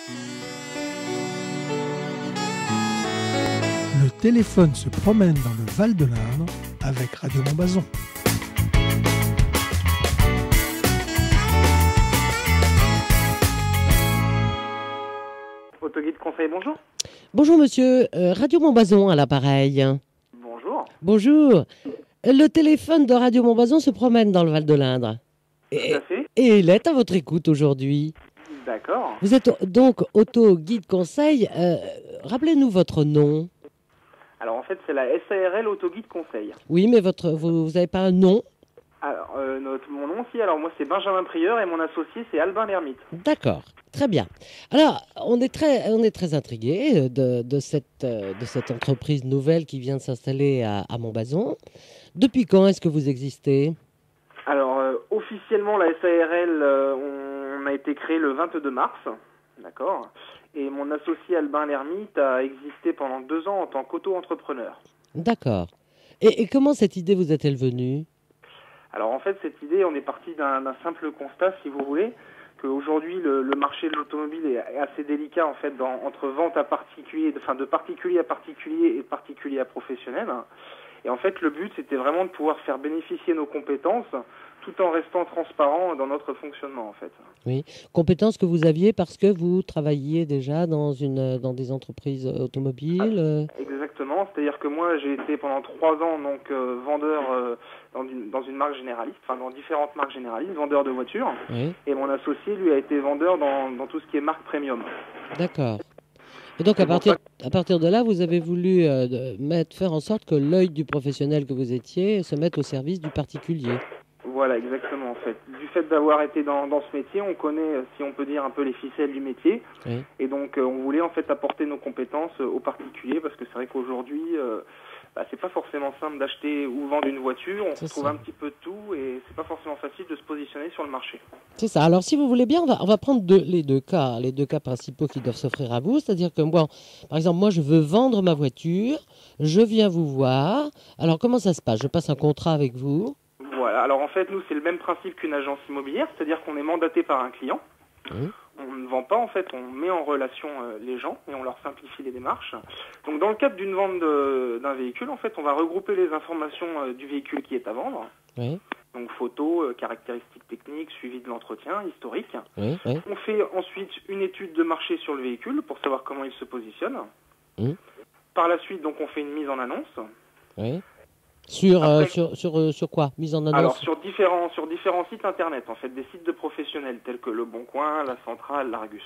Le téléphone se promène dans le Val-de-l'Indre avec Radio Montbazon. Autoguide Conseil, bonjour. Bonjour monsieur, Radio Montbazon à l'appareil. Bonjour. Bonjour. Le téléphone de Radio Montbazon se promène dans le Val-de-l'Indre. Tout à fait. Et il est à votre écoute aujourd'hui. D'accord. Vous êtes donc auto-guide conseil. Rappelez-nous votre nom. Alors en fait, c'est la SARL Autoguide Conseil. Oui, mais vous n'avez pas un nom? Alors, mon nom aussi, alors moi c'est Benjamin Prieur et mon associé c'est Albin Lermite. D'accord, très bien. Alors, on est très intrigués de cette entreprise nouvelle qui vient de s'installer à Montbazon. Depuis quand est-ce que vous existez? Alors, officiellement, la SARL, on a été créé le 22 mars, d'accord. Et mon associé Albin Lermite a existé pendant 2 ans en tant qu'auto-entrepreneur. D'accord. Et comment cette idée vous est-elle venue? Alors en fait, cette idée, on est parti d'un simple constat, si vous voulez, qu'aujourd'hui le marché de l'automobile est assez délicat en fait entre vente à particulier, enfin de particulier à particulier et de particulier à professionnel. Et en fait, le but, c'était vraiment de pouvoir faire bénéficier nos compétences tout en restant transparent dans notre fonctionnement en fait. Oui, compétences que vous aviez parce que vous travailliez déjà dans des entreprises automobiles. Exactement, c'est-à-dire que moi j'ai été pendant 3 ans donc vendeur dans une marque généraliste, enfin dans différentes marques généralistes, vendeur de voitures. Oui. Et mon associé lui a été vendeur dans tout ce qui est marque premium. D'accord. Et donc à partir de là, vous avez voulu faire en sorte que l'œil du professionnel que vous étiez se mette au service du particulier. Voilà, exactement en fait. Du fait d'avoir été dans ce métier, on connaît, si on peut dire, un peu les ficelles du métier. Oui. Et donc on voulait en fait apporter nos compétences aux particuliers parce que c'est vrai qu'aujourd'hui, c'est pas forcément simple d'acheter ou vendre une voiture. On trouve un petit peu de tout et c'est pas forcément facile de se positionner sur le marché. C'est ça. Alors si vous voulez bien, on va prendre les deux cas principaux qui doivent s'offrir à vous. C'est-à-dire que moi, par exemple, moi je veux vendre ma voiture, je viens vous voir. Alors comment ça se passe? Je passe un contrat avec vous. Voilà, alors en fait, nous, c'est le même principe qu'une agence immobilière, c'est-à-dire qu'on est mandaté par un client. Oui. On ne vend pas, en fait, on met en relation les gens et on leur simplifie les démarches. Donc, dans le cadre d'une vente d'un véhicule, en fait, on va regrouper les informations du véhicule qui est à vendre. Oui. Donc, photos, caractéristiques techniques, suivi de l'entretien, historique. Oui. Oui. On fait ensuite une étude de marché sur le véhicule pour savoir comment il se positionne. Oui. Par la suite, donc, on fait une mise en annonce. Oui. Sur quoi? Mise en annonce? Alors sur différents sites internet, en fait, des sites de professionnels tels que Le Bon Coin, La Centrale, l'Argus,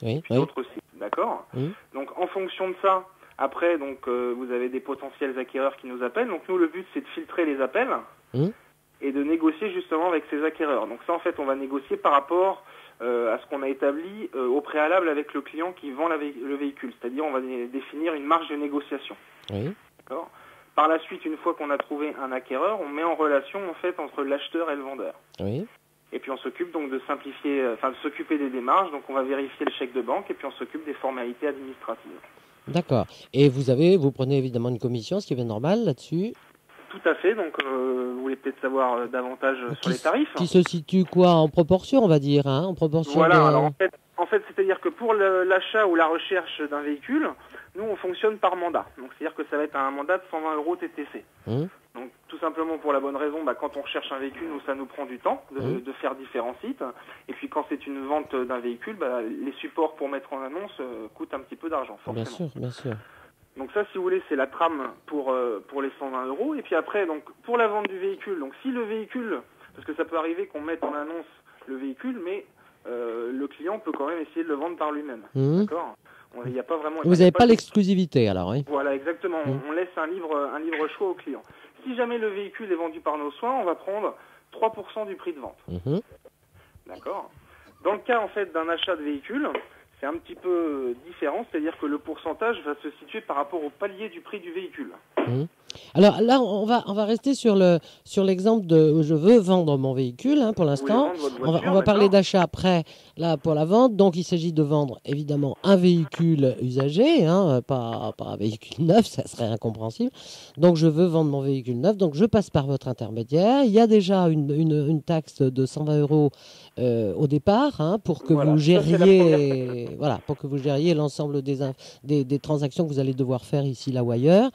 oui, puis d'autres sites, d'accord. Oui. Donc en fonction de ça, après donc vous avez des potentiels acquéreurs qui nous appellent. Donc nous le but c'est de filtrer les appels et de négocier justement avec ces acquéreurs. Donc ça en fait on va négocier par rapport à ce qu'on a établi au préalable avec le client qui vend le véhicule, c'est-à-dire on va définir une marge de négociation. Oui. D'accord. Par la suite, une fois qu'on a trouvé un acquéreur, on met en relation en fait entre l'acheteur et le vendeur. Oui. Et puis on s'occupe donc de simplifier, de s'occuper des démarches. Donc on va vérifier le chèque de banque et puis on s'occupe des formalités administratives. D'accord. Et vous prenez évidemment une commission, ce qui est bien normal là-dessus. Tout à fait. Donc vous voulez peut-être savoir davantage sur les tarifs. Qui se situe quoi en proportion, on va dire, hein, en proportion. Voilà. Alors en fait, c'est-à-dire que pour l'achat ou la recherche d'un véhicule, nous, on fonctionne par mandat. Donc, c'est-à-dire que ça va être un mandat de 120 € TTC. Donc, tout simplement pour la bonne raison, quand on recherche un véhicule, nous, ça nous prend du temps de faire différents sites. Et puis, quand c'est une vente d'un véhicule, les supports pour mettre en annonce coûtent un petit peu d'argent, forcément. Bien sûr, bien sûr. Donc ça, si vous voulez, c'est la trame pour les 120 €. Et puis après, donc pour la vente du véhicule, donc si le véhicule, parce que ça peut arriver qu'on mette en annonce le véhicule, mais le client peut quand même essayer de le vendre par lui-même. D'accord. Il n'y a pas vraiment. Vous n'avez pas l'exclusivité, alors, oui. Voilà, exactement. On laisse un libre choix au client. Si jamais le véhicule est vendu par nos soins, on va prendre 3% du prix de vente. D'accord. Dans le cas en fait d'un achat de véhicule, c'est un petit peu différent, c'est-à-dire que le pourcentage va se situer par rapport au palier du prix du véhicule. Alors là, on va rester sur l'exemple de je veux vendre mon véhicule pour l'instant. On va parler d'achat après, là, pour la vente. Donc, il s'agit de vendre, évidemment, un véhicule usagé, pas un véhicule neuf, ça serait incompréhensible. Donc, je veux vendre mon véhicule neuf. Donc, je passe par votre intermédiaire. Il y a déjà une taxe de 120 € au départ, pour que vous gériez, pour que vous gériez l'ensemble des transactions que vous allez devoir faire ici, là ou ailleurs,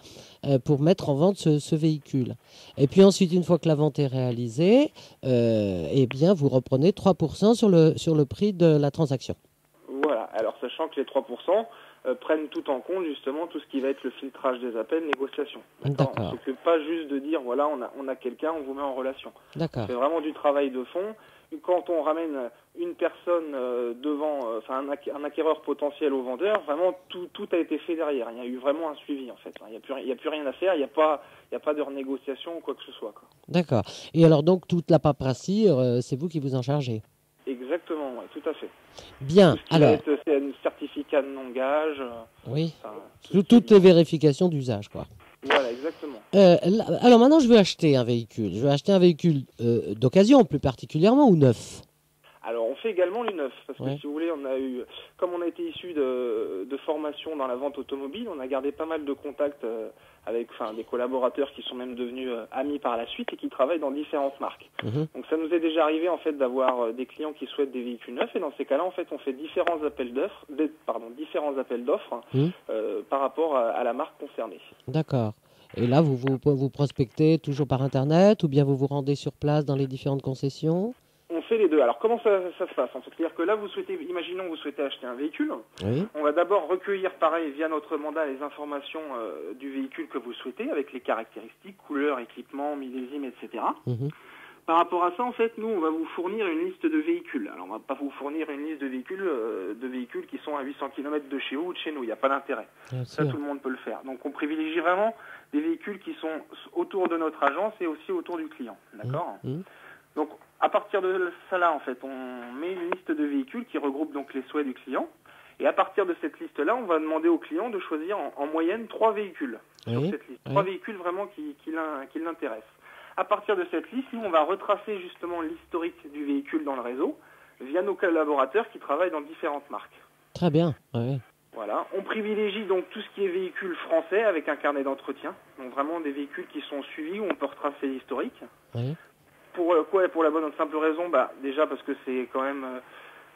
pour mettre en vente ce véhicule. Et puis ensuite, une fois que la vente est réalisée, eh bien, vous reprenez 3% sur le prix de la transaction. Voilà. Alors, sachant que les 3% prennent tout en compte, justement, tout ce qui va être le filtrage des appels, négociation. D'accord. On ne s'occupe pas juste de dire, voilà, on a quelqu'un, on vous met en relation. D'accord. C'est vraiment du travail de fond. Quand on ramène une personne devant, un acquéreur potentiel au vendeur, vraiment tout a été fait derrière. Il y a eu vraiment un suivi en fait. Il n'y a plus rien à faire. Il n'y a pas de renégociation ou quoi que ce soit. Quoi. D'accord. Et alors donc toute la paperasserie, c'est vous qui vous en chargez. Exactement, ouais, tout à fait. Bien. Alors. C'est un certificat de non-gage. Oui. Toutes les vérifications d'usage, quoi. Voilà, exactement. Alors maintenant, je veux acheter un véhicule. Je veux acheter un véhicule d'occasion, plus particulièrement, ou neuf. Alors, on fait également du neuf, parce que si vous voulez, comme on a été issu de formation dans la vente automobile, on a gardé pas mal de contacts avec des collaborateurs qui sont même devenus amis par la suite et qui travaillent dans différentes marques. Donc ça nous est déjà arrivé en fait d'avoir des clients qui souhaitent des véhicules neufs, et dans ces cas-là, en fait, on fait différents appels d'offres par rapport à la marque concernée. D'accord. Et là, vous prospectez toujours par Internet, ou bien vous vous rendez sur place dans les différentes concessions ? On fait les deux. Alors, comment ça se passe en fait ? C'est-à-dire que là, imaginons que vous souhaitez acheter un véhicule. Oui. On va d'abord recueillir, pareil, via notre mandat, les informations du véhicule que vous souhaitez, avec les caractéristiques, couleur, équipement, millésime, etc. Par rapport à ça, en fait, nous, on va vous fournir une liste de véhicules. Alors, on va pas vous fournir une liste de véhicules qui sont à 800 km de chez vous ou de chez nous. Il n'y a pas d'intérêt. Ça, tout le monde peut le faire. Donc, on privilégie vraiment des véhicules qui sont autour de notre agence et aussi autour du client. D'accord ? Donc, à partir de ça là, en fait, on met une liste de véhicules qui regroupe donc les souhaits du client. Et à partir de cette liste-là, on va demander au client de choisir en moyenne 3 véhicules sur cette liste. 3 véhicules vraiment qui l'intéressent. À partir de cette liste, nous, on va retracer justement l'historique du véhicule dans le réseau via nos collaborateurs qui travaillent dans différentes marques. Très bien. Oui. Voilà. On privilégie donc tout ce qui est véhicules français avec un carnet d'entretien. Donc vraiment des véhicules qui sont suivis où on peut retracer l'historique. Oui. Pour la bonne et simple raison, déjà parce que c'est quand même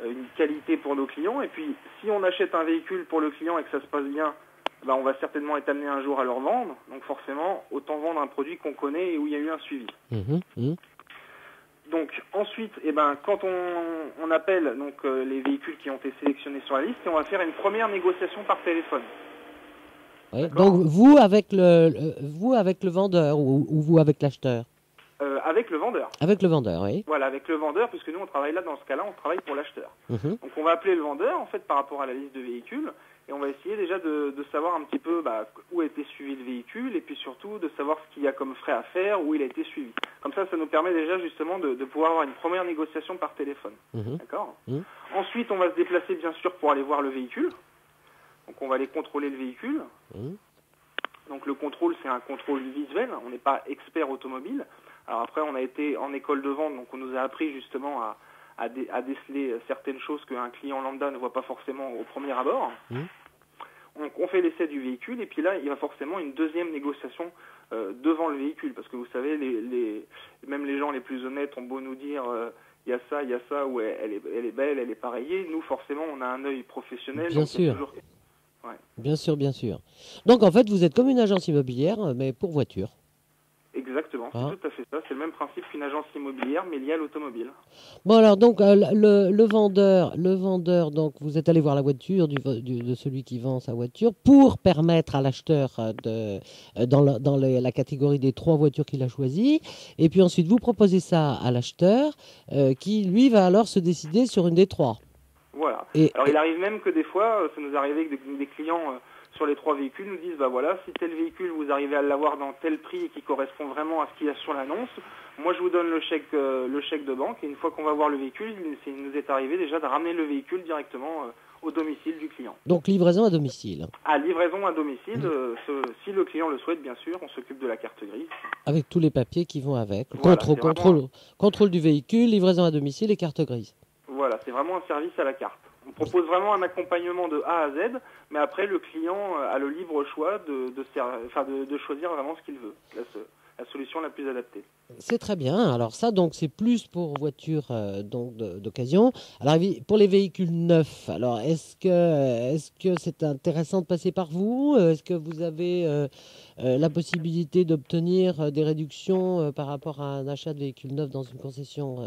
une qualité pour nos clients. Et puis, si on achète un véhicule pour le client et que ça se passe bien, on va certainement être amené un jour à le revendre. Donc forcément, autant vendre un produit qu'on connaît et où il y a eu un suivi. Donc ensuite, quand on appelle les véhicules qui ont été sélectionnés sur la liste, et on va faire une première négociation par téléphone. Oui. Donc vous avec le vendeur ou vous avec l'acheteur? Avec le vendeur. Avec le vendeur, oui. Voilà, avec le vendeur, puisque nous, on travaille là, dans ce cas-là, on travaille pour l'acheteur. Donc, on va appeler le vendeur, en fait, par rapport à la liste de véhicules, et on va essayer déjà de savoir un petit peu où a été suivi le véhicule, et puis surtout de savoir ce qu'il y a comme frais à faire, où il a été suivi. Comme ça nous permet déjà, justement, de pouvoir avoir une première négociation par téléphone. D'accord ? Ensuite, on va se déplacer, bien sûr, pour aller voir le véhicule. Donc, on va aller contrôler le véhicule. Donc, le contrôle, c'est un contrôle visuel. On n'est pas expert automobile. Alors après, on a été en école de vente, donc on nous a appris justement à déceler certaines choses qu'un client lambda ne voit pas forcément au premier abord. Donc on fait l'essai du véhicule, et puis là, il y a forcément une deuxième négociation devant le véhicule, parce que vous savez, même les gens les plus honnêtes ont beau nous dire il y a ça, ou elle est belle, elle est pareillée. Nous, forcément, on a un œil professionnel. Bien sûr. Bien sûr, bien sûr. Donc en fait, vous êtes comme une agence immobilière, mais pour voiture. Exactement, c'est tout à fait ça. C'est le même principe qu'une agence immobilière, mais liée à l'automobile. Bon alors donc le vendeur, donc vous êtes allé voir la voiture de celui qui vend sa voiture pour permettre à l'acheteur dans la catégorie des 3 voitures qu'il a choisies, et puis ensuite vous proposez ça à l'acheteur qui lui va alors se décider sur une des 3. Voilà. Alors il arrive même que des fois, ça nous arrive avec des clients sur les 3 véhicules, nous disent, bah voilà, si tel véhicule, vous arrivez à l'avoir dans tel prix et qui correspond vraiment à ce qu'il y a sur l'annonce, moi je vous donne le chèque de banque, et une fois qu'on va voir le véhicule, il nous est arrivé déjà de ramener le véhicule directement au domicile du client. Donc livraison à domicile. À livraison à domicile, si le client le souhaite, bien sûr, on s'occupe de la carte grise. Avec tous les papiers qui vont avec. Voilà, Contrôle du véhicule, livraison à domicile et carte grise. Voilà, c'est vraiment un service à la carte. On propose vraiment un accompagnement de A à Z, mais après le client a le libre choix de choisir vraiment ce qu'il veut, la solution la plus adaptée. C'est très bien. Alors ça, donc, c'est plus pour voitures d'occasion. Alors, pour les véhicules neufs, alors est-ce que c'est intéressant de passer par vous? Est-ce que vous avez la possibilité d'obtenir des réductions par rapport à un achat de véhicules neufs dans une concession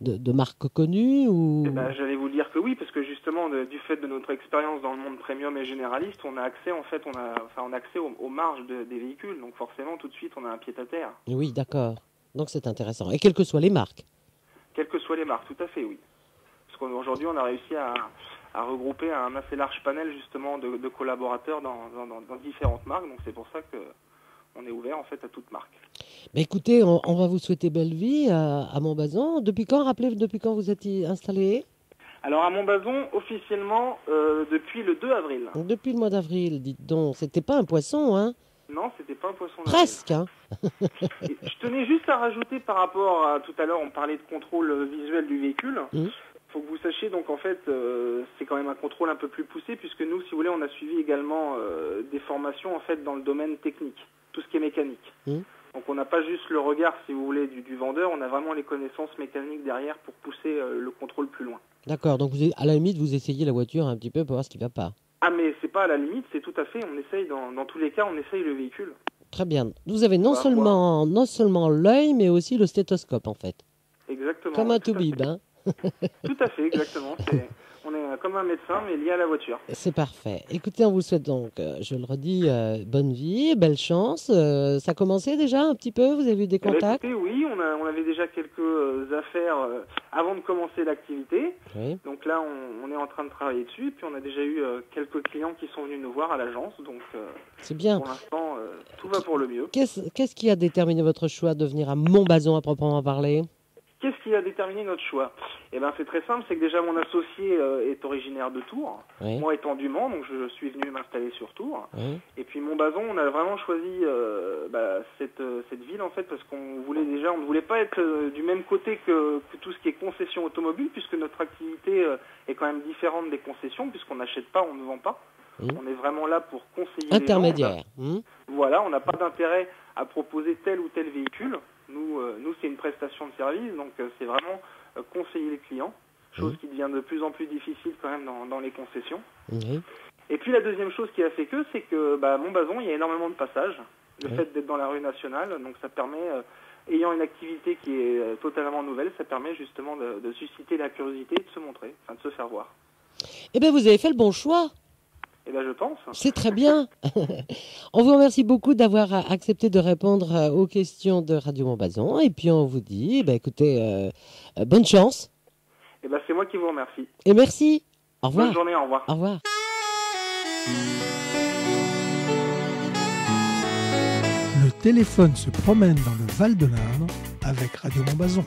de marque connue ou... J'allais vous dire que oui, parce que justement, du fait de notre expérience dans le monde premium et généraliste, on a accès aux marges des véhicules. Donc forcément, tout de suite, on a un pied-à-terre. Oui, d'accord. Donc c'est intéressant. Et quelles que soient les marques? Quelles que soient les marques, tout à fait, oui. Parce qu'aujourd'hui, on a réussi à regrouper un assez large panel justement de collaborateurs dans différentes marques. Donc c'est pour ça qu'on est ouvert en fait à toute marque. Mais écoutez, on va vous souhaiter belle vie à Montbazon. Depuis quand vous êtes installé? Alors à Montbazon, officiellement, depuis le 2 avril. Depuis le mois d'avril, dites donc. C'était pas un poisson, hein? Non, c'était pas un poisson d'avril. Presque, hein. Je tenais juste à rajouter par rapport à tout à l'heure, on parlait de contrôle visuel du véhicule. Faut que vous sachiez, donc en fait, c'est quand même un contrôle un peu plus poussé, puisque nous, si vous voulez, on a suivi également des formations en fait dans le domaine technique, tout ce qui est mécanique. Donc on n'a pas juste le regard, si vous voulez, du vendeur, on a vraiment les connaissances mécaniques derrière pour pousser le contrôle plus loin. D'accord, donc à la limite, vous essayez la voiture un petit peu pour voir ce qui ne va pas. Ah mais c'est pas à la limite, c'est tout à fait, on essaye, dans tous les cas, on essaye le véhicule. Très bien. Vous avez non seulement l'œil, mais aussi le stéthoscope, en fait. Exactement. Comme un toubib, hein. Tout à fait, exactement. On est comme un médecin, mais lié à la voiture. C'est parfait. Écoutez, on vous souhaite donc, je le redis, bonne vie, belle chance. Ça a commencé déjà un petit peu? Vous avez eu des contacts? Écoutez, oui, on avait déjà quelques affaires avant de commencer l'activité. Oui. Donc là, on est en train de travailler dessus. Et puis on a déjà eu quelques clients qui sont venus nous voir à l'agence. Donc c'est bien. Pour l'instant, tout va pour le mieux. Qu'est-ce qui a déterminé votre choix de venir à Montbazon à proprement parler? Qu'est-ce qui a déterminé notre choix? Eh ben, c'est très simple, c'est que déjà mon associé est originaire de Tours, oui. Moi étant du Mans, donc je suis venu m'installer sur Tours. Oui. Et puis Montbazon, on a vraiment choisi cette ville en fait parce qu'on ne voulait pas être du même côté que tout ce qui est concession automobile, puisque notre activité est quand même différente des concessions, puisqu'on n'achète pas, on ne vend pas. On est vraiment là pour conseiller intermédiaire. Les gens. Voilà, on n'a pas d'intérêt à proposer tel ou tel véhicule. Nous c'est une prestation de service, donc c'est vraiment conseiller les clients, chose qui devient de plus en plus difficile quand même dans les concessions. Et puis la deuxième chose qui a fait c'est que Montbazon, il y a énormément de passages. Le fait d'être dans la rue nationale, donc ça permet, ayant une activité qui est totalement nouvelle, ça permet justement de susciter la curiosité, de se montrer, enfin de se faire voir. Eh bien, vous avez fait le bon choix. Eh bien, je pense. C'est très bien. On vous remercie beaucoup d'avoir accepté de répondre aux questions de Radio Montbazon. Et puis, on vous dit, écoutez, bonne chance. Eh bien, c'est moi qui vous remercie. Et merci. Au revoir. Bonne journée, au revoir. Au revoir. Le téléphone se promène dans le Val de l'Indre avec Radio Montbazon.